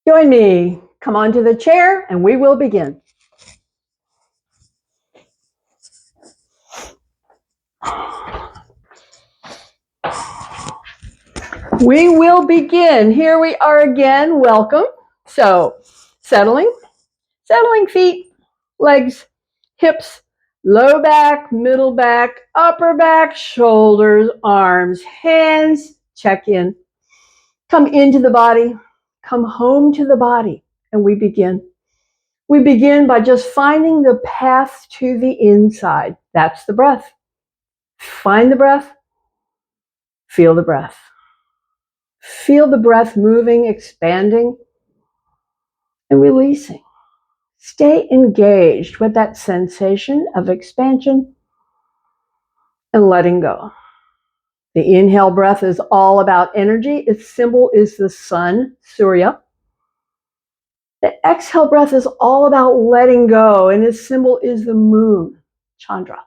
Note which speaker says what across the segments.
Speaker 1: Join me. Come onto the chair and we will begin. We will begin. Here we are again. Welcome. So, settling feet, legs, hips, low back, middle back, upper back, shoulders, arms, hands. Check in. Come into the body. Come home to the body. And we begin. We begin by just finding the path to the inside. That's the breath. Find the breath. Feel the breath. Feel the breath moving, expanding, and releasing. Stay engaged with that sensation of expansion and letting go. The inhale breath is all about energy. Its symbol is the sun, Surya. The exhale breath is all about letting go, and its symbol is the moon, Chandra.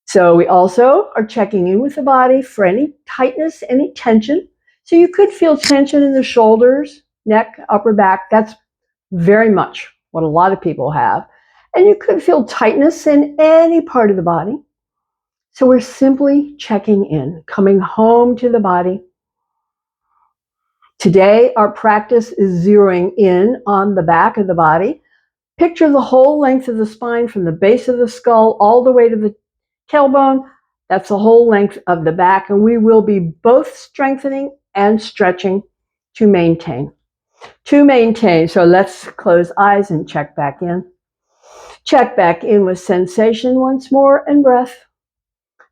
Speaker 1: So we also are checking in with the body for any tightness, any tension. So you could feel tension in the shoulders, neck, upper back. That's very much what a lot of people have. And you could feel tightness in any part of the body. So we're simply checking in, coming home to the body. Today, our practice is zeroing in on the back of the body. Picture the whole length of the spine from the base of the skull all the way to the tailbone. That's the whole length of the back, and we will be both strengthening and stretching to maintain. So let's close eyes and check back in. Check back in with sensation once more and breath.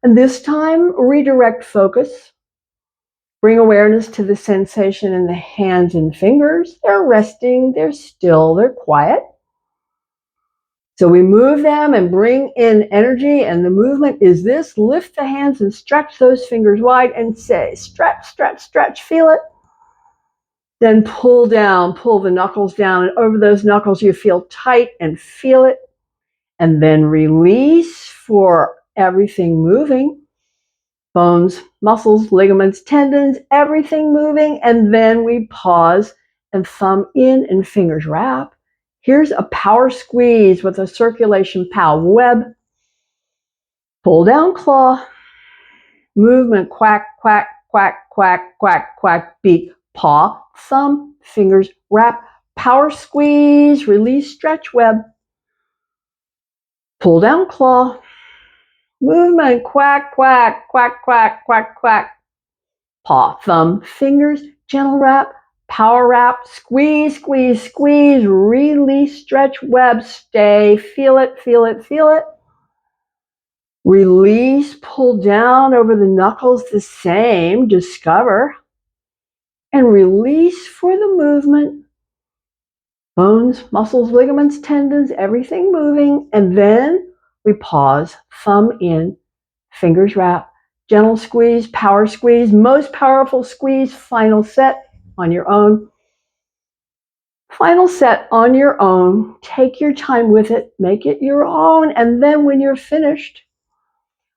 Speaker 1: And this time, redirect focus. Bring awareness to the sensation in the hands and fingers. They're resting, they're still, they're quiet. So we move them and bring in energy, and the movement is this. Lift the hands and stretch those fingers wide and say, stretch, stretch, stretch, feel it. Then pull down, pull the knuckles down, and over those knuckles you feel tight and feel it. And then release for everything moving. Bones, muscles, ligaments, tendons, everything moving. And then we pause and thumb in and fingers wrap. Here's a power squeeze with a circulation pow web. Pull down claw. Movement quack, quack, quack, quack, quack, quack, beat, paw, thumb, fingers, wrap, power squeeze, release, stretch web. Pull down claw. Movement quack, quack, quack, quack, quack, quack. Paw, thumb, fingers, gentle wrap, power wrap, squeeze, squeeze, squeeze, release, stretch, web, stay, feel it, feel it, feel it. Release, pull down over the knuckles, the same, discover, and release for the movement. Bones, muscles, ligaments, tendons, everything moving, and then we pause, thumb in, fingers wrap, gentle squeeze, power squeeze, most powerful squeeze, final set on your own. Final set on your own. Take your time with it, make it your own, and then when you're finished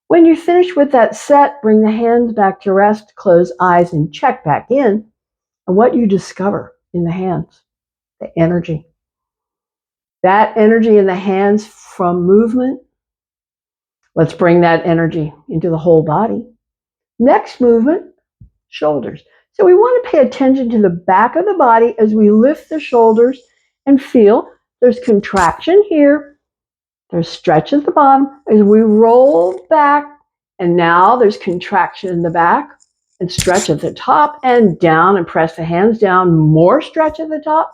Speaker 1: with that set, bring the hands back to rest, close eyes, and check back in on what you discover in the hands, the energy. That energy in the hands from movement. Let's bring that energy into the whole body. Next movement, shoulders. So we want to pay attention to the back of the body as we lift the shoulders and feel there's contraction here. There's stretch at the bottom as we roll back, and now there's contraction in the back and stretch at the top and down, and press the hands down, more stretch at the top,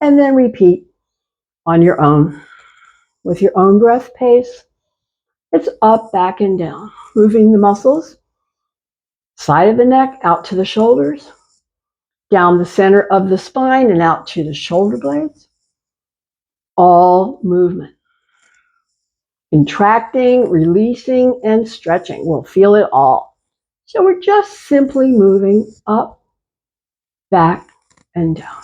Speaker 1: and then repeat on your own with your own breath pace. It's up, back, and down, moving the muscles, side of the neck out to the shoulders, down the center of the spine and out to the shoulder blades. All movement. Contracting, releasing, and stretching. We'll feel it all. So we're just simply moving up, back, and down.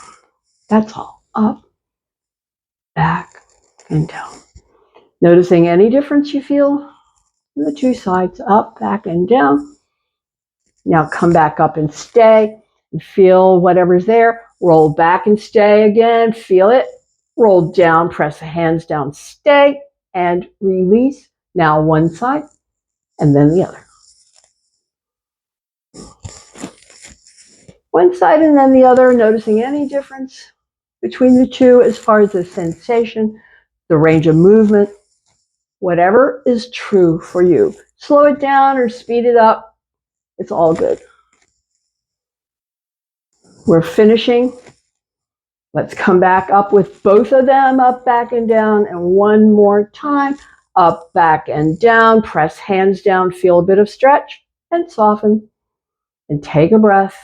Speaker 1: That's all. Up, back, and down. Noticing any difference you feel in the two sides, up, back, and down. Now come back up and stay. and feel whatever's there. Roll back and stay again. Feel it. Roll down, press the hands down, stay, and release. Now one side and then the other. One side and then the other, noticing any difference between the two as far as the sensation, the range of movement, whatever is true for you. Slow it down or speed it up. It's all good. We're finishing. Let's come back up with both of them, up, back, and down. And one more time, up, back, and down. Press hands down, feel a bit of stretch, and soften. And take a breath.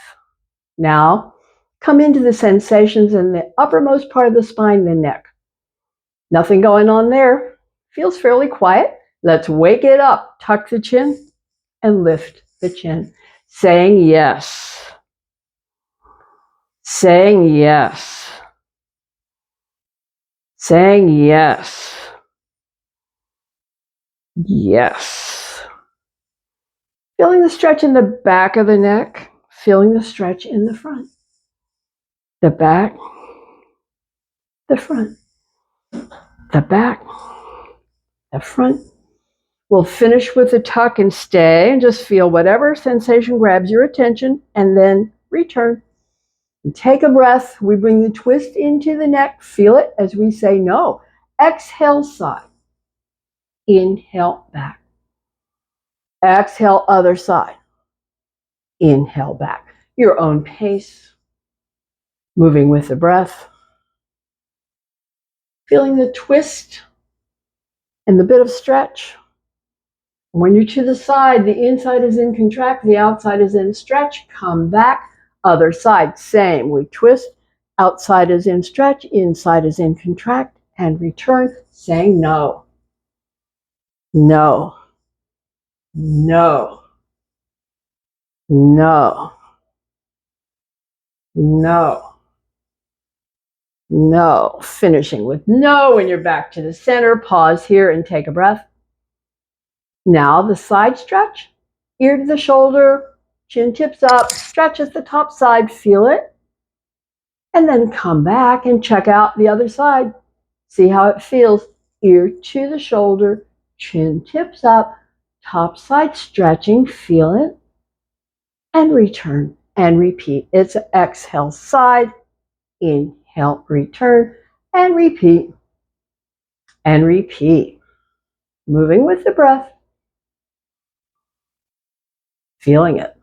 Speaker 1: Now, come into the sensations in the uppermost part of the spine, the neck. Nothing going on there. Feels fairly quiet. Let's wake it up. Tuck the chin and lift the chin. Saying yes. Saying yes. Saying yes. Yes. Feeling the stretch in the back of the neck. Feeling the stretch in the front. The back. The front. The back. The front. We'll finish with a tuck and stay and just feel whatever sensation grabs your attention and then return. And take a breath. We bring the twist into the neck. Feel it as we say no. Exhale, side. Inhale, back. Exhale, other side. Inhale, back. Your own pace. Moving with the breath. Feeling the twist and the bit of stretch. When you're to the side, the inside is in contract, the outside is in stretch. Come back. Other side, same. We twist. Outside is in stretch, inside is in contract, and return, saying no. No. No. No. No. No. Finishing with no when you're back to the center. Pause here and take a breath. Now the side stretch, ear to the shoulder, chin tips up, stretch at the top side, feel it. And then come back and check out the other side. See how it feels. Ear to the shoulder, chin tips up, top side stretching, feel it. And return and repeat. It's an exhale side, inhale, return, and repeat. And repeat. Moving with the breath. Feeling it.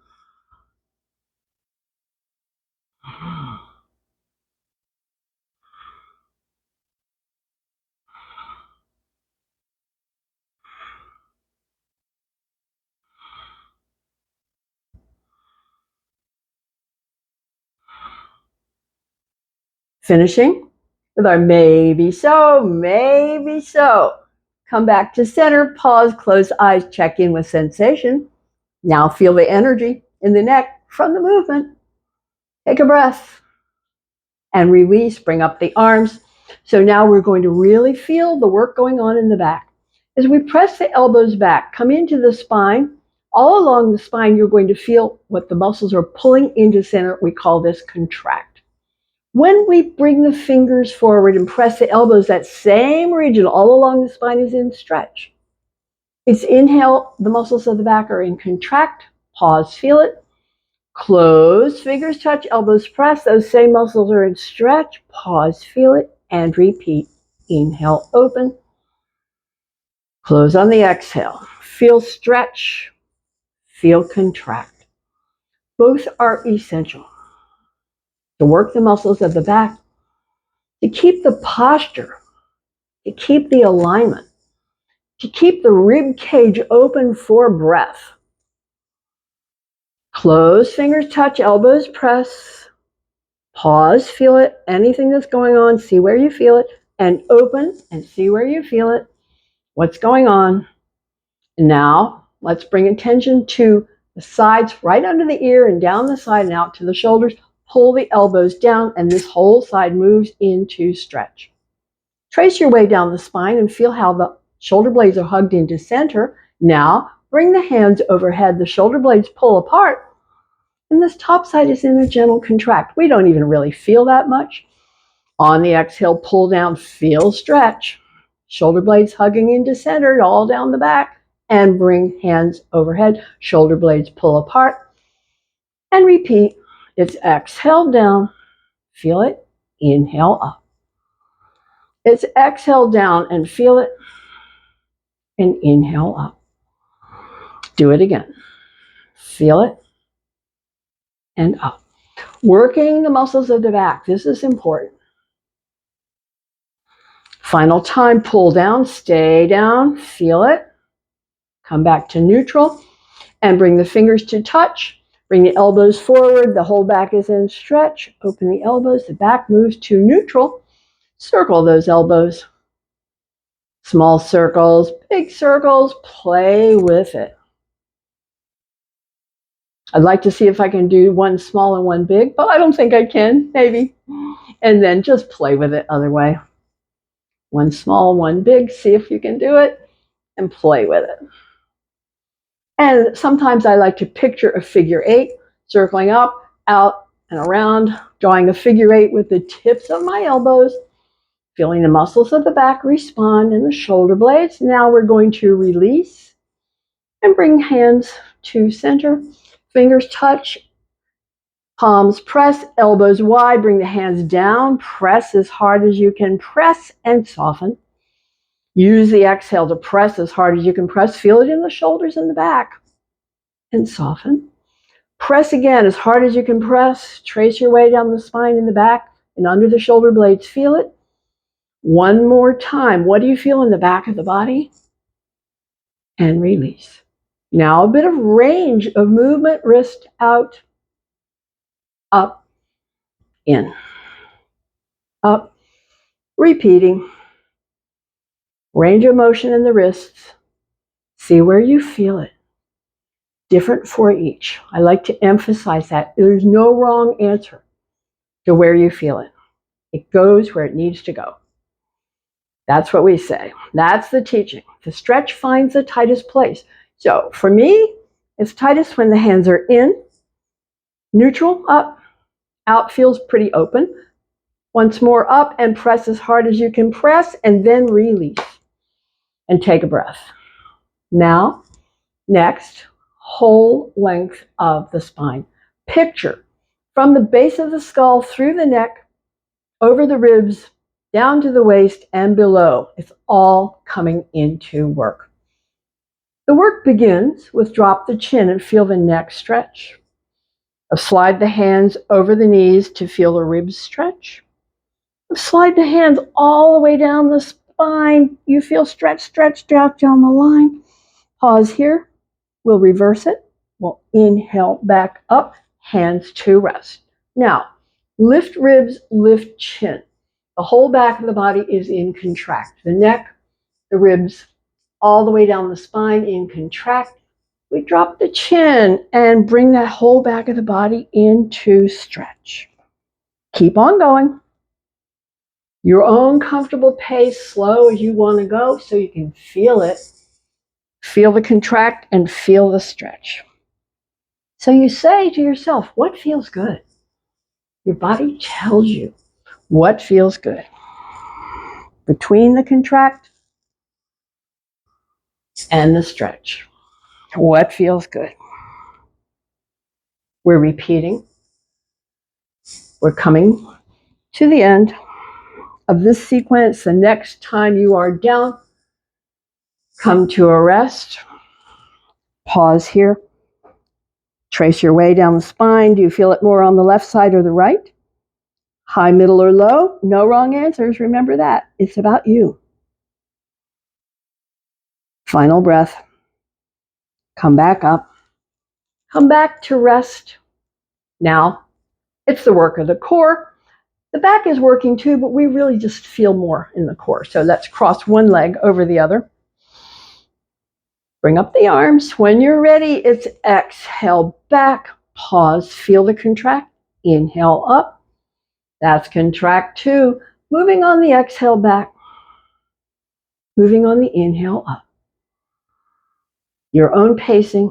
Speaker 1: Finishing with our maybe so, maybe so. Come back to center, pause, close eyes, check in with sensation. Now feel the energy in the neck from the movement. Take a breath and release, bring up the arms. So now we're going to really feel the work going on in the back. As we press the elbows back, come into the spine. All along the spine, you're going to feel what the muscles are pulling into center. We call this contract. When we bring the fingers forward and press the elbows, that same region all along the spine is in stretch. It's inhale, the muscles of the back are in contract. Pause, feel it. Close, fingers touch, elbows press. Those same muscles are in stretch. Pause, feel it, and repeat. Inhale, open. Close on the exhale. Feel stretch. Feel contract. Both are essential. To work the muscles of the back, to keep the posture, to keep the alignment, to keep the rib cage open for breath. Close, fingers touch, elbows press. Pause, feel it. Anything that's going on, see where you feel it. And open and see where you feel it. What's going on? And now, let's bring attention to the sides, right under the ear and down the side and out to the shoulders. Pull the elbows down and this whole side moves into stretch. Trace your way down the spine and feel how the shoulder blades are hugged into center. Now, bring the hands overhead. The shoulder blades pull apart. And this top side is in a gentle contract. We don't even really feel that much. On the exhale, pull down, feel stretch. Shoulder blades hugging into center, all down the back. And bring hands overhead. Shoulder blades pull apart. And repeat. It's exhale down. Feel it. Inhale up. It's exhale down and feel it. And inhale up. Do it again. Feel it. And up. Working the muscles of the back. This is important. Final time, pull down, stay down, feel it. Come back to neutral and bring the fingers to touch. Bring the elbows forward, the whole back is in stretch. Open the elbows, the back moves to neutral. Circle those elbows. Small circles, big circles, play with it. I'd like to see if I can do one small and one big, but I don't think I can, maybe. And then just play with it other way. One small, one big, see if you can do it, and play with it. And sometimes I like to picture a figure eight, circling up, out, and around, drawing a figure eight with the tips of my elbows, feeling the muscles of the back respond and the shoulder blades. Now we're going to release and bring hands to center. Fingers touch, palms press, elbows wide, bring the hands down, press as hard as you can, press and soften. Use the exhale to press as hard as you can press. Feel it in the shoulders and the back. And soften. Press again as hard as you can press. Trace your way down the spine and the back and under the shoulder blades. Feel it. One more time. What do you feel in the back of the body? And release. Now a bit of range of movement. Wrist out, up, in, up. Repeating. Range of motion in the wrists. See where you feel it. Different for each. I like to emphasize that. There's no wrong answer to where you feel it. It goes where it needs to go. That's what we say. That's the teaching. The stretch finds the tightest place. So for me, it's tightest when the hands are in, neutral, up, out feels pretty open. Once more up and press as hard as you can press and then release and take a breath. Now, next, whole length of the spine. Picture from the base of the skull through the neck, over the ribs, down to the waist and below. It's all coming into work. The work begins with drop the chin and feel the neck stretch. Slide the hands over the knees to feel the ribs stretch. Slide the hands all the way down the spine. You feel stretched out down the line. Pause here. We'll reverse it. We'll inhale back up, hands to rest. Now, lift ribs, lift chin. The whole back of the body is in contract. The neck, the ribs, all the way down the spine in contract. We drop the chin and bring that whole back of the body into stretch. Keep on going. Your own comfortable pace, slow as you want to go so you can feel it. Feel the contract and feel the stretch. So you say to yourself, what feels good? Your body tells you what feels good. Between the contract and the stretch. What feels good? We're repeating. We're coming to the end of this sequence. The next time you are down, come to a rest. Pause here. Trace your way down the spine. Do you feel it more on the left side or the right? High, middle, or low? No wrong answers. Remember that. It's about you. Final breath. Come back up. Come back to rest. Now, it's the work of the core. The back is working too, but we really just feel more in the core. So let's cross one leg over the other. Bring up the arms. When you're ready, it's exhale back. Pause. Feel the contract. Inhale up. That's contract 2. Moving on the exhale back. Moving on the inhale up. Your own pacing.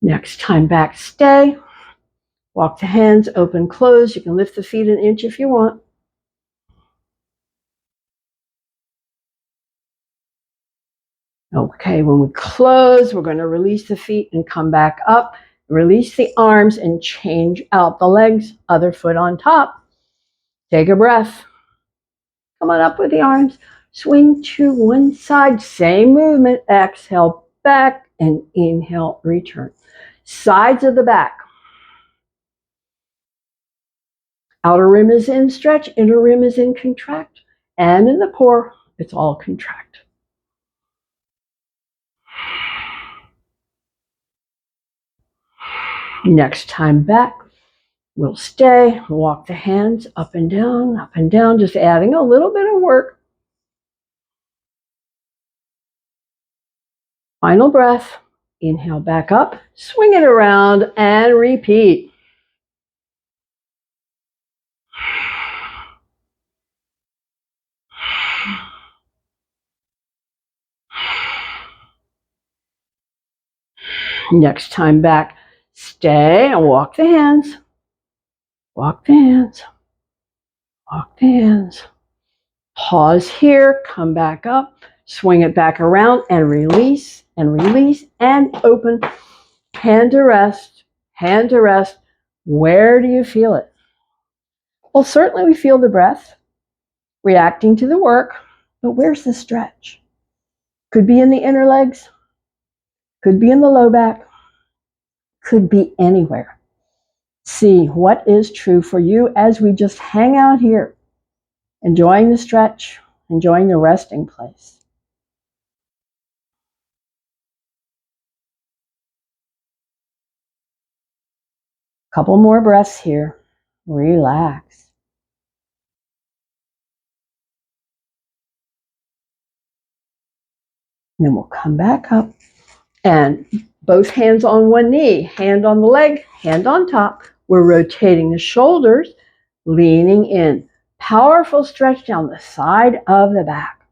Speaker 1: Next time back, stay. Walk the hands open, close. You can lift the feet an inch if you want. Okay, when we close, we're going to release the feet and come back up. Release the arms and change out the legs, other foot on top. Take a breath. Come on up with the arms. Swing to one side, same movement. Exhale back and inhale, return. Sides of the back. Outer rim is in stretch, inner rim is in contract. And in the core, it's all contract. Next time back, we'll stay, walk the hands up and down, just adding a little bit of work. Final breath. Inhale back up, swing it around, and repeat. Next time back, stay and walk the hands. Walk the hands. Walk the hands. Pause here, come back up, swing it back around, and release, and open. Hand to rest, hand to rest. Where do you feel it? Well, certainly we feel the breath reacting to the work, but where's the stretch? Could be in the inner legs, could be in the low back, could be anywhere. See what is true for you as we just hang out here, enjoying the stretch, enjoying the resting place. Couple more breaths here. Relax. And then we'll come back up and both hands on one knee, hand on the leg, hand on top. We're rotating the shoulders, leaning in. Powerful stretch down the side of the back.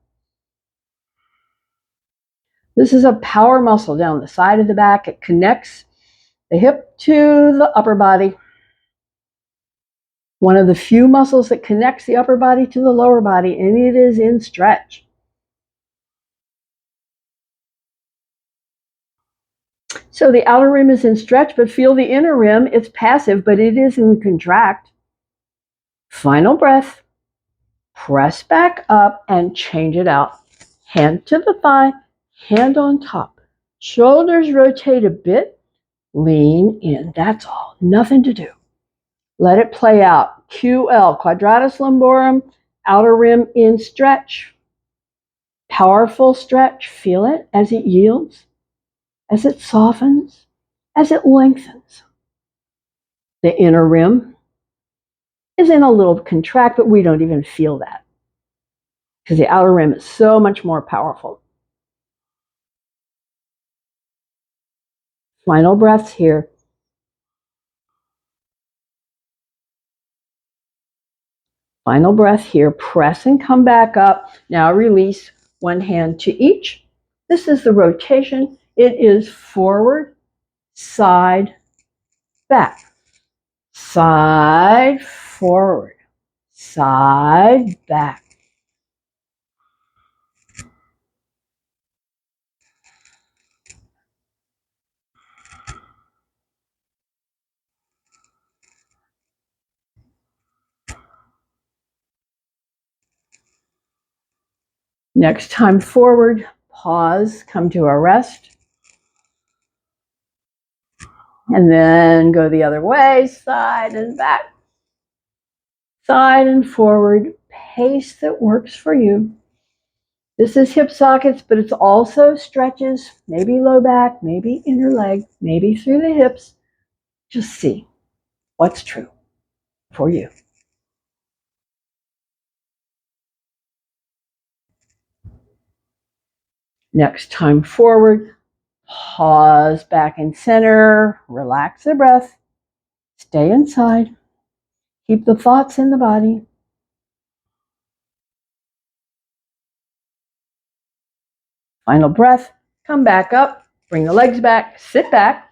Speaker 1: This is a power muscle down the side of the back. It connects the hip to the upper body. One of the few muscles that connects the upper body to the lower body, and it is in stretch. So the outer rim is in stretch, but feel the inner rim. It's passive, but it is in contract. Final breath. Press back up and change it out. Hand to the thigh, hand on top. Shoulders rotate a bit. Lean in. That's all. Nothing to do. Let it play out. QL, quadratus lumborum, outer rim in stretch. Powerful stretch. Feel it as it yields, as it softens, as it lengthens. The inner rim is in a little contract, but we don't even feel that because the outer rim is so much more powerful. Final breaths here. Final breath here. Press and come back up. Now release one hand to each. This is the rotation. It is forward, side, back. Side, forward, side, back. Next time forward, pause, come to a rest. And then go the other way, side and back. Side and forward, pace that works for you. This is hip sockets, but it's also stretches, maybe low back, maybe inner leg, maybe through the hips. Just see what's true for you. Next time forward, pause back in center, relax the breath, stay inside, keep the thoughts in the body. Final breath, come back up, bring the legs back, sit back,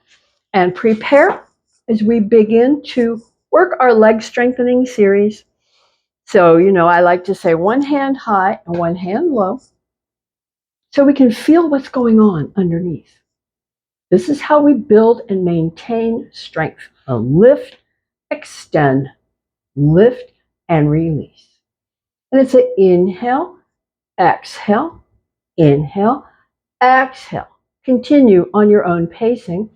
Speaker 1: and prepare as we begin to work our leg strengthening series. So, I like to say one hand high and one hand low so we can feel what's going on underneath. This is how we build and maintain strength. A lift, extend, lift, and release. And it's an inhale, exhale, inhale, exhale. Continue on your own pacing.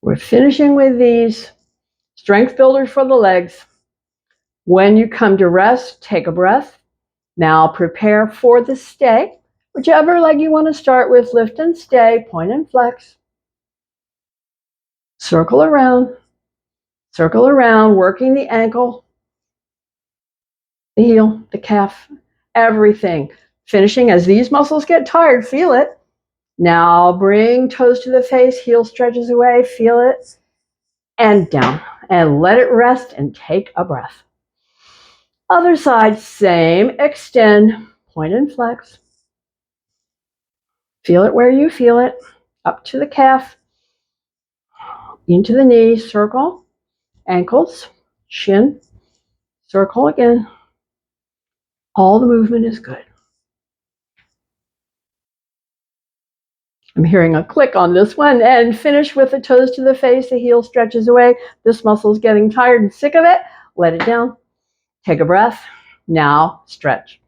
Speaker 1: We're finishing with these strength builders for the legs. When you come to rest, take a breath. Now prepare for the stay. Whichever leg you want to start with, lift and stay, point and flex. Circle around, working the ankle, the heel, the calf, everything. Finishing as these muscles get tired, feel it. Now bring toes to the face, heel stretches away, feel it, and down. And let it rest and take a breath. Other side, same, extend, point and flex. Feel it where you feel it, up to the calf, into the knee, circle, ankles, shin, circle again. All the movement is good. I'm hearing a click on this one, and finish with the toes to the face, the heel stretches away. This muscle is getting tired and sick of it. Let it down. Take a breath. Now stretch.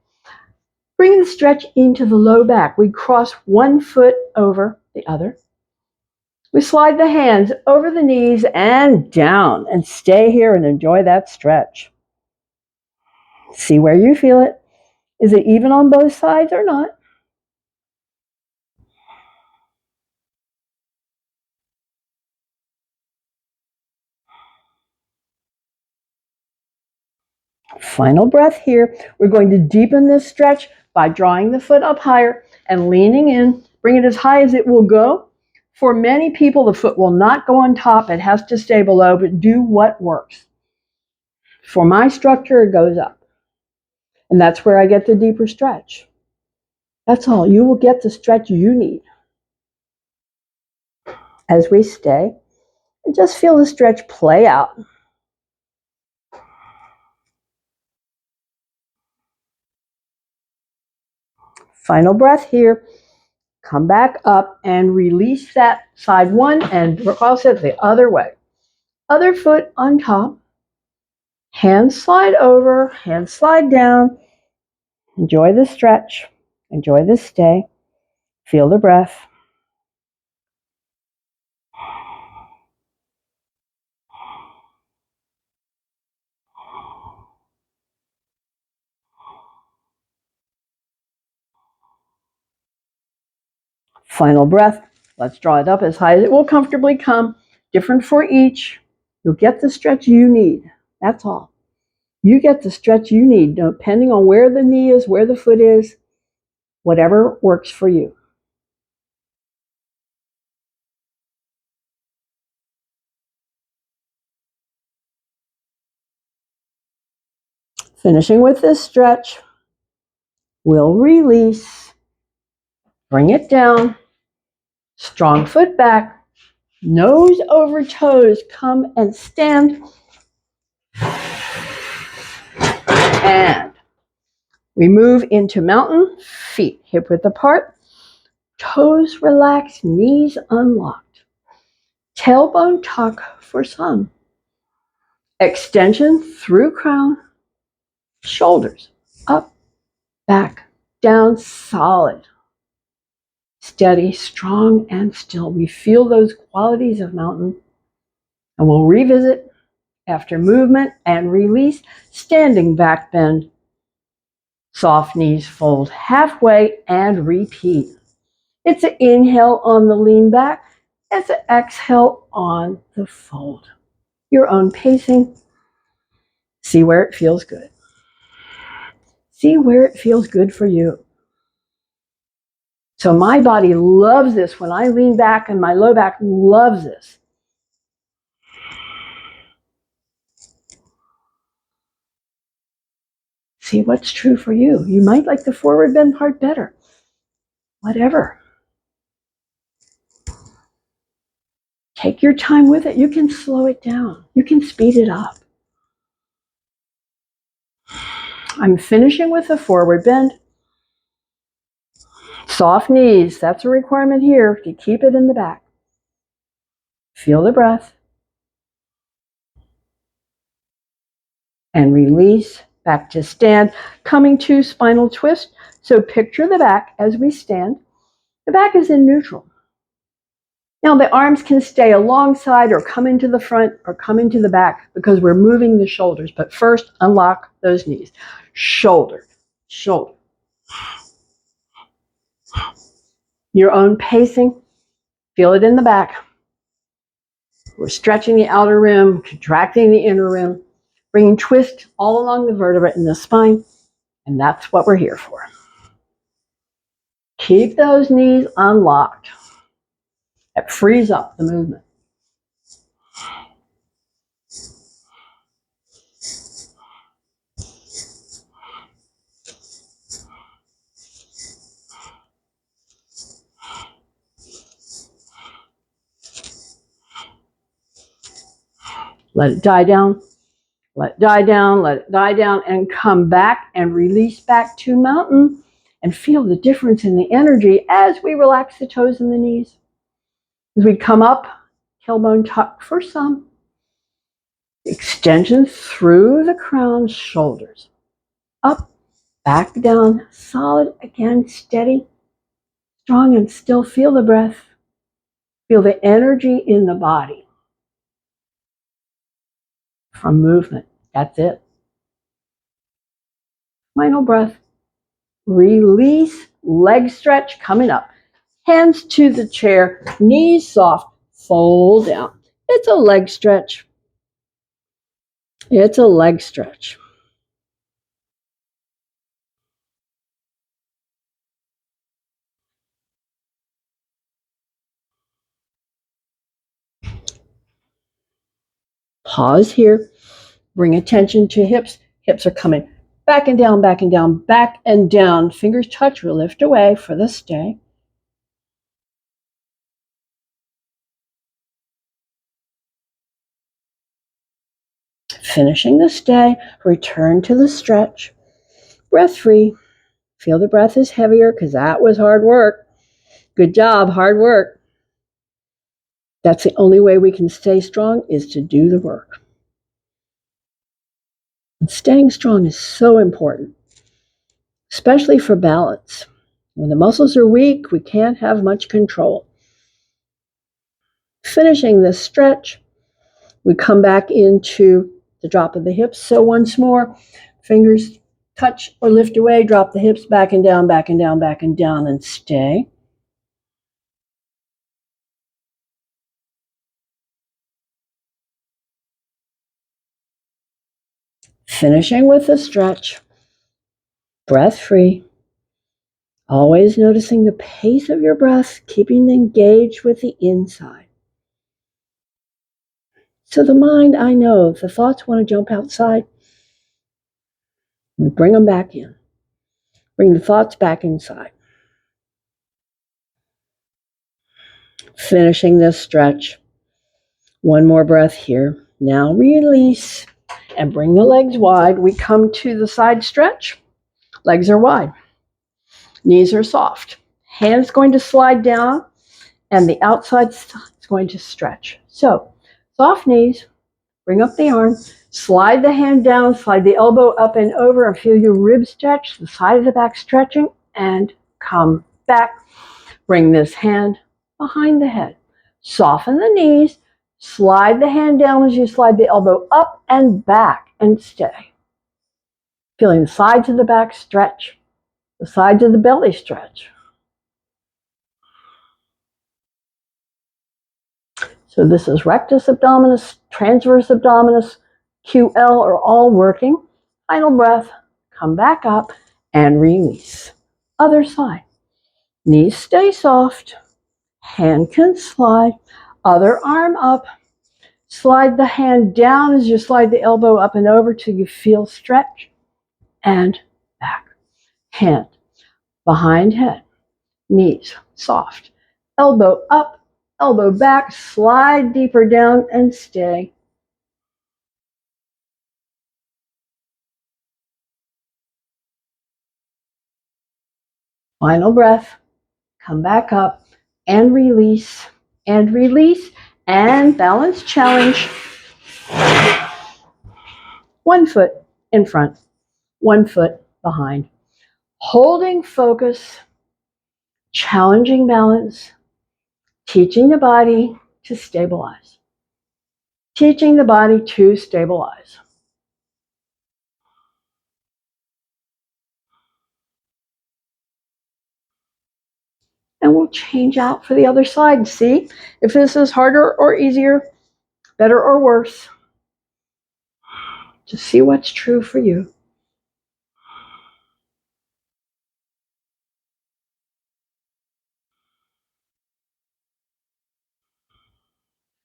Speaker 1: Bring the stretch into the low back. We cross one foot over the other. We slide the hands over the knees and down, and stay here and enjoy that stretch. See where you feel it. Is it even on both sides or not? Final breath here. We're going to deepen this stretch by drawing the foot up higher and leaning in. Bring it as high as it will go. For many people, the foot will not go on top. It has to stay below, but do what works. For my structure, it goes up. And that's where I get the deeper stretch. That's all. You will get the stretch you need. As we stay, and just feel the stretch play out. Final breath here. Come back up and release that side one and cross it the other way. Other foot on top. Hands slide over, hands slide down. Enjoy the stretch. Enjoy the stay. Feel the breath. Final breath. Let's draw it up as high as it will comfortably come. Different for each. You'll get the stretch you need. That's all. You get the stretch you need, depending on where the knee is, where the foot is, whatever works for you. Finishing with this stretch, we'll release, bring it down, strong foot back, nose over toes, come and stand. And we move into mountain, feet hip width apart, toes relaxed, knees unlocked. Tailbone tuck for some. Extension through crown, shoulders up back, down, solid, steady, strong, and still. We feel those qualities of mountain, and we'll revisit after movement and release, standing back bend, soft knees fold halfway, and repeat. It's an inhale on the lean back, it's an exhale on the fold. Your own pacing. See where it feels good. See where it feels good for you. So my body loves this when I lean back, and my low back loves this. See what's true for you. You might like the forward bend part better. Whatever. Take your time with it. You can slow it down. You can speed it up. I'm finishing with a forward bend. Soft knees. That's a requirement here to keep it in the back. Feel the breath. And release. Back to stand. Coming to spinal twist. So picture the back as we stand. The back is in neutral. Now the arms can stay alongside or come into the front or come into the back because we're moving the shoulders. But first, unlock those knees. Shoulder, shoulder. Your own pacing. Feel it in the back. We're stretching the outer rim, contracting the inner rim, bringing twist all along the vertebrae in the spine. And that's what we're here for. Keep those knees unlocked. That frees up the movement. Let it die down. Let it die down, let it die down, and come back and release back to mountain and feel the difference in the energy as we relax the toes and the knees. As we come up, tailbone tuck for some. Extension through the crown, shoulders. Up, back down, solid, again, steady, strong, and still. Feel the breath. Feel the energy in the body from movement. That's it. Final breath. Release, leg stretch coming up. Hands to the chair, knees soft, fold down. It's a leg stretch. It's a leg stretch. Pause here. Bring attention to hips. Hips are coming back and down, back and down, back and down. Fingers touch, we'll lift away for the stay. Finishing the stay, return to the stretch. Breath free. Feel the breath is heavier because that was hard work. Good job, hard work. That's the only way we can stay strong is to do the work. And staying strong is so important, especially for balance. When the muscles are weak, we can't have much control. Finishing this stretch, we come back into the drop of the hips. So once more, fingers touch or lift away, drop the hips back and down, back and down, back and down, and stay. Finishing with the stretch. Breath free. Always noticing the pace of your breath, keeping engaged with the inside. So the mind, I know, if the thoughts want to jump outside, we bring them back in. Bring the thoughts back inside. Finishing this stretch. One more breath here. Now release and bring the legs wide. We come to the side stretch. Legs are wide. Knees are soft. Hands going to slide down and the outside is going to stretch. So soft knees, bring up the arms, Slide the hand down, slide the elbow up and over, and feel your ribs stretch, the side of the back stretching, and come back. Bring this hand behind the head. Soften the knees. Slide the hand down as you slide the elbow up and back, and stay. Feeling the sides of the back stretch, the sides of the belly stretch. So this is rectus abdominis, transverse abdominis, QL are all working. Final breath, come back up and release. Other side. Knees stay soft. Hand can slide. Other arm up. Slide the hand down as you slide the elbow up and over till you feel stretch. And back. Hand behind head. Knees soft. Elbow up, elbow back. Slide deeper down and stay. Final breath. Come back up and release, and release, and balance challenge. 1 foot in front, 1 foot behind. Holding focus, challenging balance, teaching the body to stabilize. Teaching the body to stabilize. And we'll change out for the other side. See if this is harder or easier, better or worse. Just see what's true for you.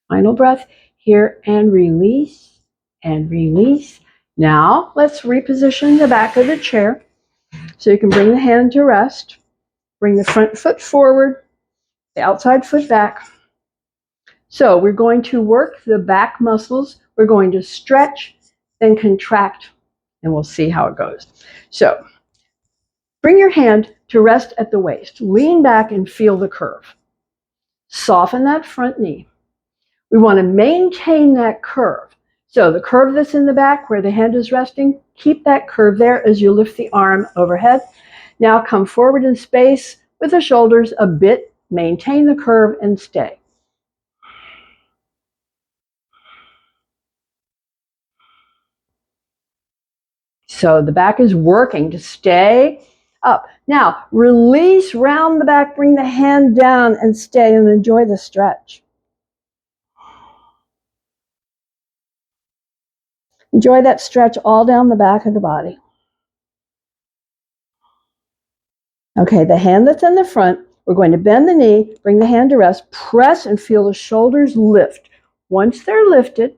Speaker 1: Final breath here, and release, and release. Now let's reposition the back of the chair so you can bring the hand to rest. Bring the front foot forward, the outside foot back. So we're going to work the back muscles. We're going to stretch, then contract, and we'll see how it goes. So bring your hand to rest at the waist. Lean back and feel the curve. Soften that front knee. We want to maintain that curve. So the curve that's in the back where the hand is resting, keep that curve there as you lift the arm overhead. Now come forward in space with the shoulders a bit. Maintain the curve and stay. So the back is working to stay up. Now release, round the back, bring the hand down and stay, and enjoy the stretch. Enjoy that stretch all down the back of the body. Okay, the hand that's in the front, we're going to bend the knee, bring the hand to rest, press and feel the shoulders lift. Once they're lifted,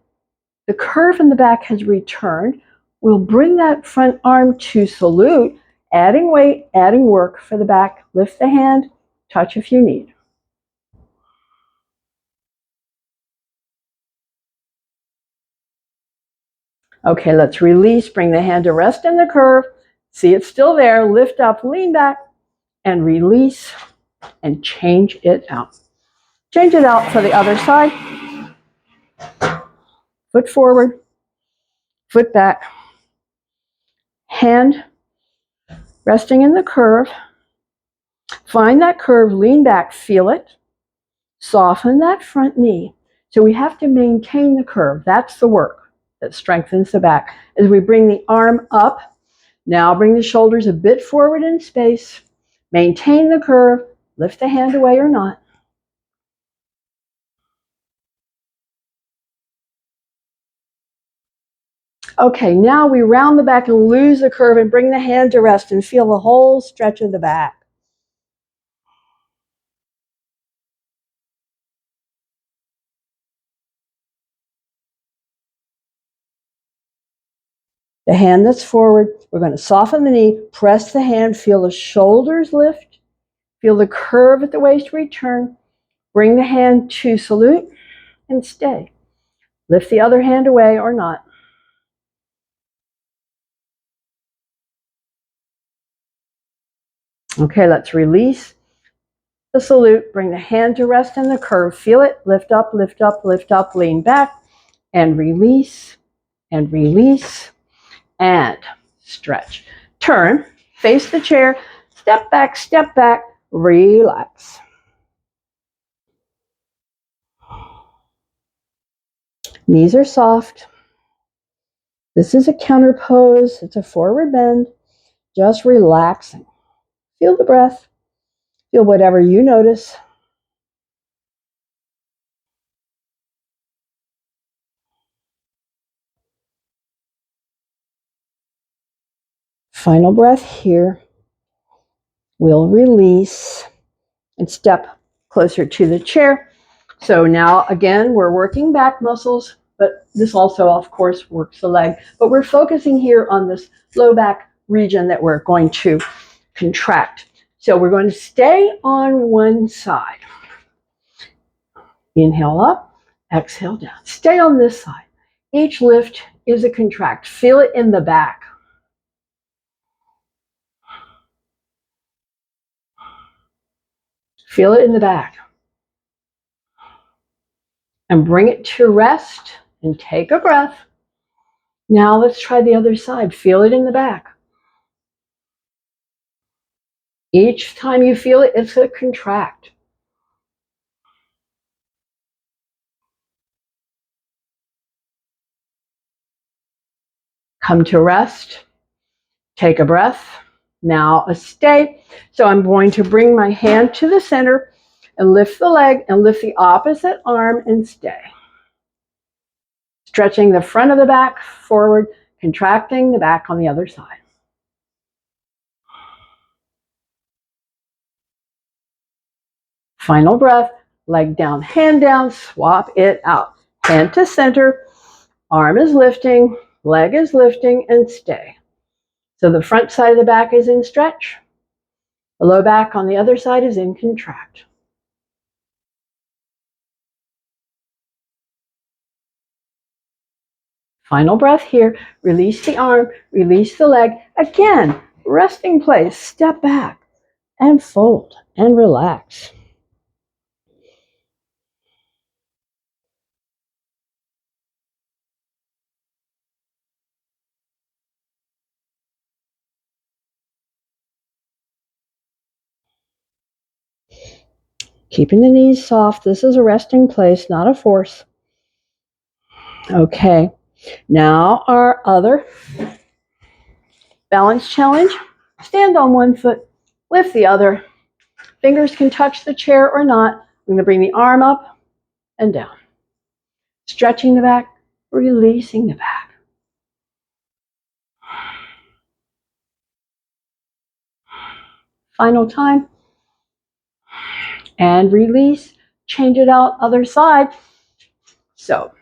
Speaker 1: the curve in the back has returned. We'll bring that front arm to salute, adding weight, adding work for the back. Lift the hand, touch if you need. Okay, let's release, bring the hand to rest in the curve. See it's still there, lift up, lean back, and release, and change it out. Change it out for the other side. Foot forward, foot back. Hand resting in the curve. Find that curve, lean back, feel it. Soften that front knee. So we have to maintain the curve. That's the work that strengthens the back. As we bring the arm up, now bring the shoulders a bit forward in space. Maintain the curve. Lift the hand away or not. Okay, now we round the back and lose the curve and bring the hand to rest and feel the whole stretch of the back. The hand that's forward, we're going to soften the knee, press the hand, feel the shoulders lift, feel the curve at the waist return. Bring the hand to salute and stay. Lift the other hand away or not. Okay, let's release the salute. Bring the hand to rest in the curve. Feel it. Lift up, lift up, lift up, lean back, and release and release and stretch. Turn, face the chair, step back, relax. Knees are soft. This is a counter pose. It's a forward bend. Just relaxing. Feel the breath. Feel whatever you notice. Final breath here. We'll release and step closer to the chair. So now, again, we're working back muscles, but this also, of course, works the leg. But we're focusing here on this low back region that we're going to contract. So we're going to stay on one side. Inhale up, exhale down. Stay on this side. Each lift is a contract. Feel it in the back. Feel it in the back. And bring it to rest and take a breath. Now let's try the other side. Feel it in the back. Each time you feel it, it's a contract. Come to rest. Take a breath. Now a stay. So I'm going to bring my hand to the center and lift the leg and lift the opposite arm and stay. Stretching the front of the back forward, contracting the back on the other side. Final breath, leg down, hand down, swap it out. Hand to center, arm is lifting, leg is lifting, and stay. So the front side of the back is in stretch. The low back on the other side is in contract. Final breath here. Release the arm, release the leg. Again, resting place. Step back and fold and relax. Keeping the knees soft. This is a resting place, not a force. Okay, now our other balance challenge. Stand on one foot, lift the other. Fingers can touch the chair or not. I'm going to bring the arm up and down. Stretching the back, releasing the back. Final time. And release. Change it out, other side. So,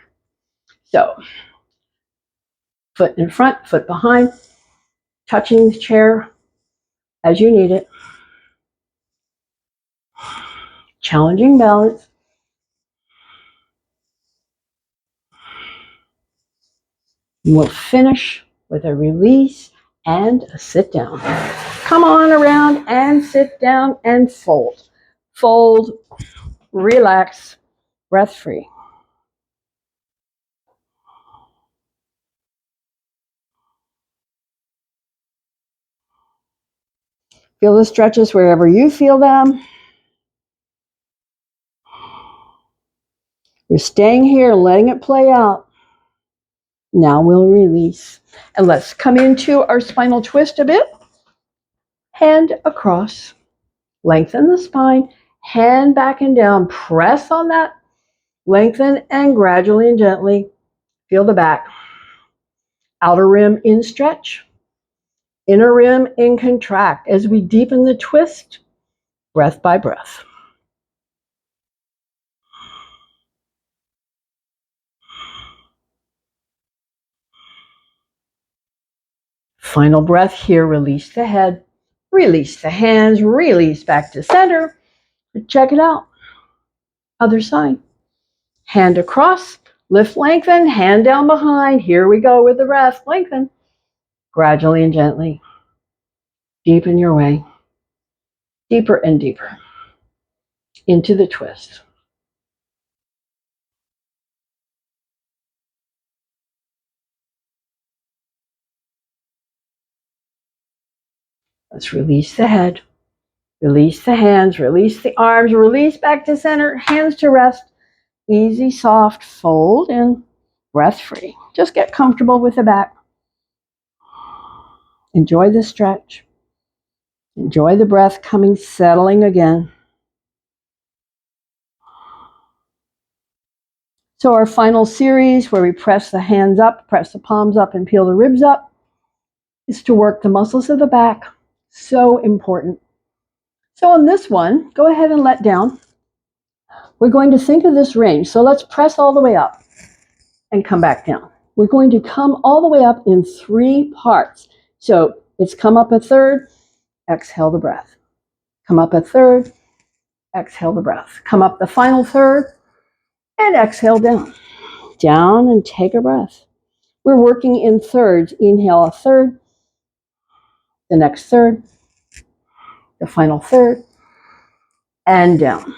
Speaker 1: foot in front, foot behind, touching the chair as you need it. Challenging balance. We'll finish with a release and a sit down. Come on around and sit down and fold. Fold, relax, breath free. Feel the stretches wherever you feel them. You're staying here, letting it play out. Now we'll release. And let's come into our spinal twist a bit. Hand across. Lengthen the spine. Hand back and down. Press on that. Lengthen and gradually and gently feel the back. Outer rim in stretch. Inner rim in contract as we deepen the twist, breath by breath. Final breath here, release the head, release the hands, release back to center. Check it out. Other side. Hand across, lift, lengthen, hand down behind. Here we go with the breath, lengthen. Gradually and gently, deepen your way, deeper and deeper into the twist. Let's release the head, release the hands, release the arms, release back to center, hands to rest. Easy, soft, fold in, breath free. Just get comfortable with the back. Enjoy the stretch. Enjoy the breath coming, settling again. So our final series where we press the hands up, press the palms up, and peel the ribs up is to work the muscles of the back. So important. So on this one, go ahead and let down. We're going to think of this range. So let's press all the way up and come back down. We're going to come all the way up in 3 parts. So it's come up a third, exhale the breath. Come up a third, exhale the breath. Come up the final third, and exhale down. Down and take a breath. We're working in thirds. Inhale a third, the next third, the final third, and down.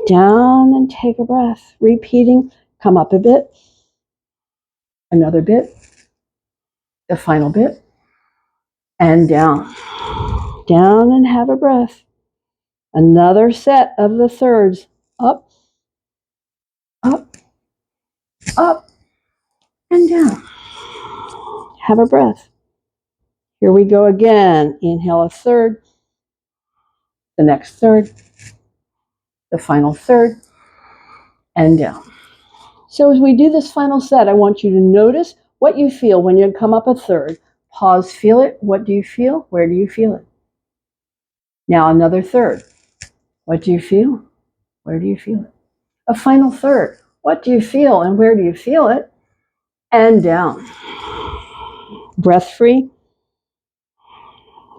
Speaker 1: Down and take a breath. Repeating, come up a bit, another bit, the final bit, and down. Down and have a breath. Another set of the thirds. Up, up, up, and down. Have a breath. Here we go again. Inhale a third, the next third, the final third, and down. So as we do this final set, I want you to notice what you feel when you come up a third. Pause, feel it. What do you feel? Where do you feel it? Now another third. What do you feel? Where do you feel it? A final third. What do you feel and where do you feel it? And down. Breath free.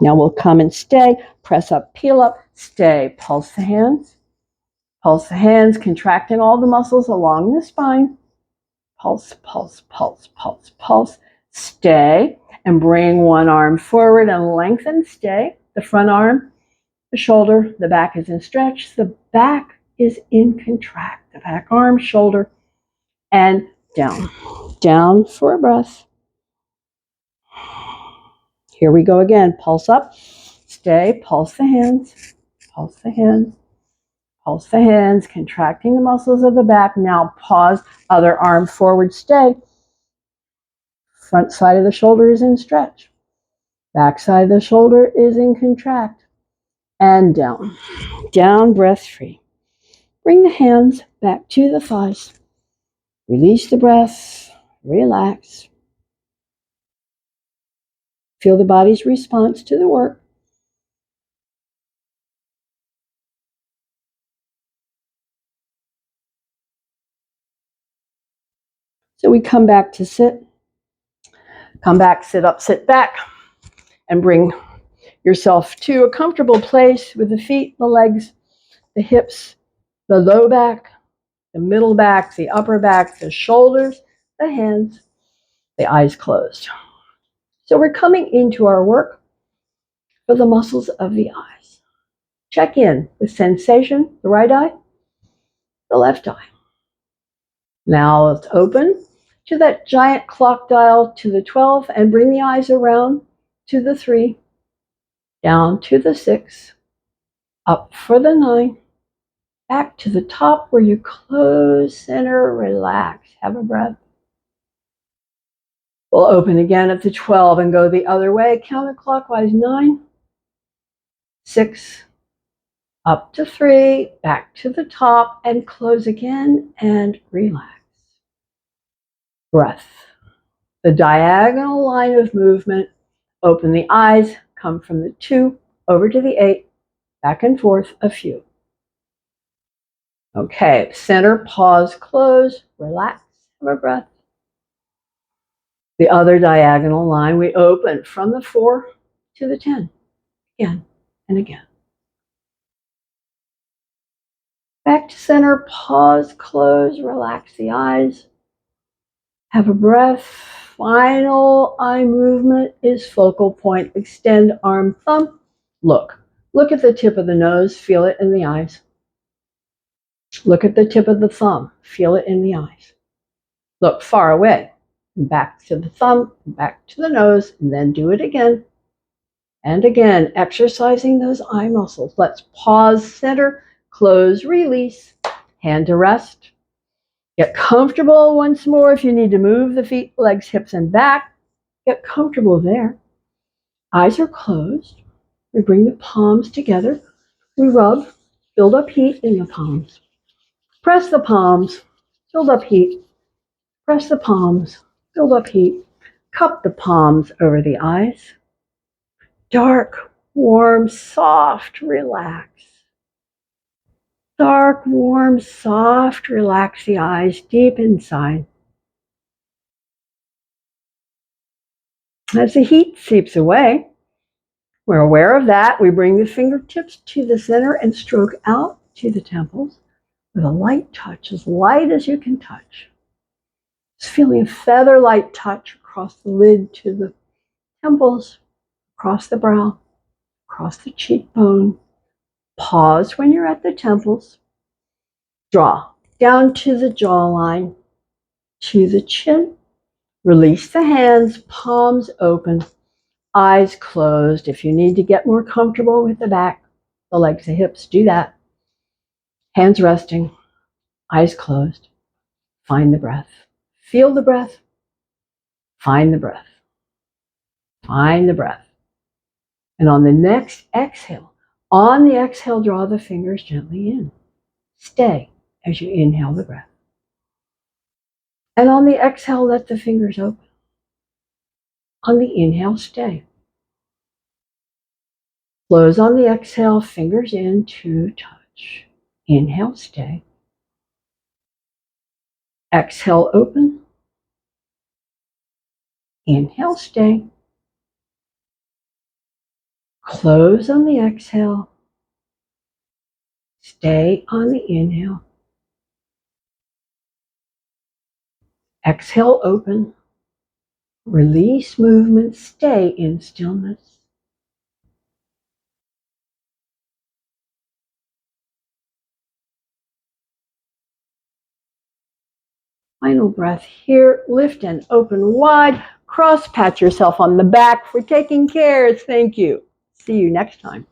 Speaker 1: Now we'll come and stay. Press up, peel up, stay. Pulse the hands. Pulse the hands, contracting all the muscles along the spine. Pulse, pulse, pulse, pulse, pulse. Stay and bring one arm forward and lengthen. Stay. The front arm, the shoulder, the back is in stretch. The back is in contract. The back arm, shoulder, and down. Down for a breath. Here we go again. Pulse up. Stay. Pulse the hands. Pulse the hands. Pulse the hands, contracting the muscles of the back. Now pause, other arm forward, stay. Front side of the shoulder is in stretch. Back side of the shoulder is in contract. And down. Down, breath free. Bring the hands back to the thighs. Release the breath. Relax. Feel the body's response to the work. So we come back to sit. Come back, sit up, sit back. And bring yourself to a comfortable place with the feet, the legs, the hips, the low back, the middle back, the upper back, the shoulders, the hands, the eyes closed. So we're coming into our work for the muscles of the eyes. Check in with sensation, the right eye, the left eye. Now let's open to that giant clock dial to the 12 and bring the eyes around to the 3, down to the 6, up for the 9, back to the top where you close, center, relax, have a breath. We'll open again at the 12 and go the other way, counterclockwise, 9, 6, up to 3, back to the top, and close again, and relax. Breath. The diagonal line of movement, open the eyes, come from the 2 over to the 8, back and forth a few. Okay, center, pause, close, relax, have a breath. The other diagonal line, we open from the 4 to the 10, again and again. Back to center, pause, close, relax the eyes. Have a breath. Final eye movement is focal point. Extend arm, thumb. Look. Look at the tip of the nose. Feel it in the eyes. Look at the tip of the thumb. Feel it in the eyes. Look far away. Back to the thumb, back to the nose, and then do it again. And again, exercising those eye muscles. Let's pause, center, close, release, hand to rest. Get comfortable once more if you need to move the feet, legs, hips, and back. Get comfortable there. Eyes are closed. We bring the palms together. We rub, build up heat in the palms. Press the palms, build up heat. Press the palms, build up heat. Cup the palms over the eyes. Dark, warm, soft, relax. Dark, warm, soft, relax the eyes deep inside. As the heat seeps away, we're aware of that. We bring the fingertips to the center and stroke out to the temples with a light touch, as light as you can touch. Just feeling a feather light touch across the lid to the temples, across the brow, across the cheekbone. Pause when you're at the temples. Draw down to the jawline, to the chin. Release the hands, palms open, eyes closed. If you need to get more comfortable with the back, the legs, the hips, do that. Hands resting, eyes closed. Find the breath. Feel the breath. Find the breath. Find the breath. And on the next exhale, draw the fingers gently in. Stay as you inhale the breath. And on the exhale, let the fingers open. On the inhale, stay. Close on the exhale, fingers in to touch. Inhale, stay. Exhale, open. Inhale, stay. Close on the exhale. Stay on the inhale. Exhale, open. Release movement. Stay in stillness. Final breath here. Lift and open wide. Cross pat yourself on the back for taking care. Thank you. See you next time.